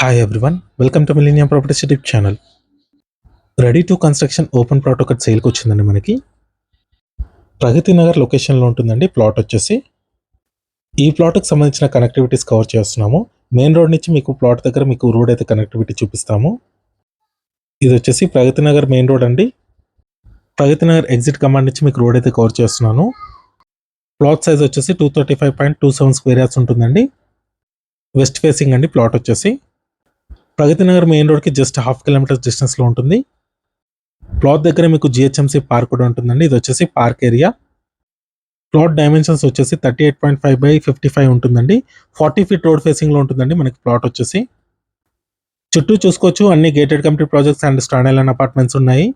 Hi everyone, welcome to millennium properties YouTube channel. Ready to construction open plot ఒకటి సేల్కి వచ్చిందండి. మనకి ప్రగతి నగర్ లొకేషన్లో ఉంటుందండి ప్లాట్ వచ్చేసి. ఈ ప్లాట్కి సంబంధించిన కనెక్టివిటీస్ కవర్ చేస్తున్నాము. మెయిన్ రోడ్ నుంచి మీకు ప్లాట్ దగ్గర మీకు రోడ్ అయితే కనెక్టివిటీ చూపిస్తాము. ఇది వచ్చేసి ప్రగతి నగర్ మెయిన్ రోడ్ అండి. ప్రగతి నగర్ ఎగ్జిట్ కమాండ్ నుంచి మీకు రోడ్ అయితే కవర్ చేస్తున్నాను. ప్లాట్ సైజ్ వచ్చేసి 235.27 స్క్వేర్ యార్డ్స్ ఉంటుందండి. వెస్ట్ ఫేసింగ్ అండి ప్లాట్ వచ్చేసి. ప్రగతి నగర్ మెయిన్ రోడ్కి జస్ట్ 1/2 కిలోమీటర్స్ డిస్టెన్స్లో ఉంటుంది. ప్లాట్ దగ్గర మీకు జిహెచ్ఎంసీ పార్క్ కూడా ఉంటుందండి. ఇది వచ్చేసి పార్క్ ఏరియా. ప్లాట్ డైమెన్షన్స్ వచ్చేసి 38.5/55 ఉంటుందండి. 40 ఫీట్ రోడ్ ఫేసింగ్లో ఉంటుందండి మనకి ప్లాట్ వచ్చేసి. చుట్టూ చూసుకోవచ్చు, అన్ని gated community projects and standard line apartments ఉన్నాయి.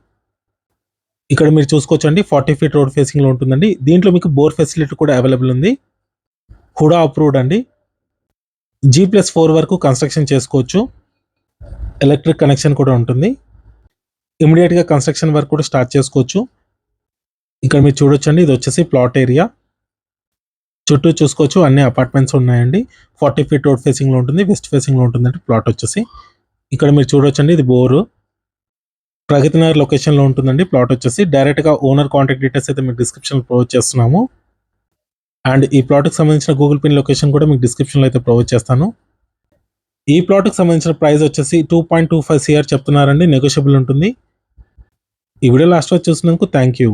ఇక్కడ మీరు చూసుకోవచ్చు అండి, 40 ఫీట్ రోడ్ ఫేసింగ్లో ఉంటుందండి. దీంట్లో మీకు బోర్ ఫెసిలిటీ కూడా అవైలబుల్ ఉంది. హుడా అప్రూవ్డ్ అండి. G+4 వరకు కన్స్ట్రక్షన్ చేసుకోవచ్చు. ఎలక్ట్రిక్ కనెక్షన్ కూడా ఉంటుంది. ఇమీడియట్గా కన్స్ట్రక్షన్ వర్క్ కూడా స్టార్ట్ చేసుకోవచ్చు. ఇక్కడ మీరు చూడొచ్చండి, ఇది వచ్చేసి ప్లాట్ ఏరియా. చుట్టూ చూసుకోవచ్చు, అన్ని అపార్ట్మెంట్స్ ఉన్నాయండి. 40 ఫీట్ రోడ్ ఫేసింగ్లో ఉంటుంది, వెస్ట్ ఫేసింగ్లో ఉంటుందండి ప్లాట్ వచ్చేసి. ఇక్కడ మీరు చూడొచ్చండి, ఇది బోరు. ప్రగతి నగర్ లొకేషన్లో ఉంటుందండి ప్లాట్ వచ్చేసి. డైరెక్ట్గా ఓనర్ కాంటాక్ట్ డీటెయిల్స్ అయితే మీకు డిస్క్రిప్షన్లో ప్రొవైడ్ చేస్తున్నాము. అండ్ ఈ ప్లాట్కి సంబంధించిన గూగుల్ పిన్ లొకేషన్ కూడా మీకు డిస్క్రిప్షన్లో అయితే ప్రొవైడ్ చేస్తాను. ఈ ప్లాట్కి సంబంధించిన ప్రైస్ వచ్చేసి 2.25 CR చెప్తున్నారండి. నెగోషియబుల్ ఉంటుంది. ఈ వీడియో లాస్ట్ వరకు చూసినందుకు థ్యాంక్ యూ.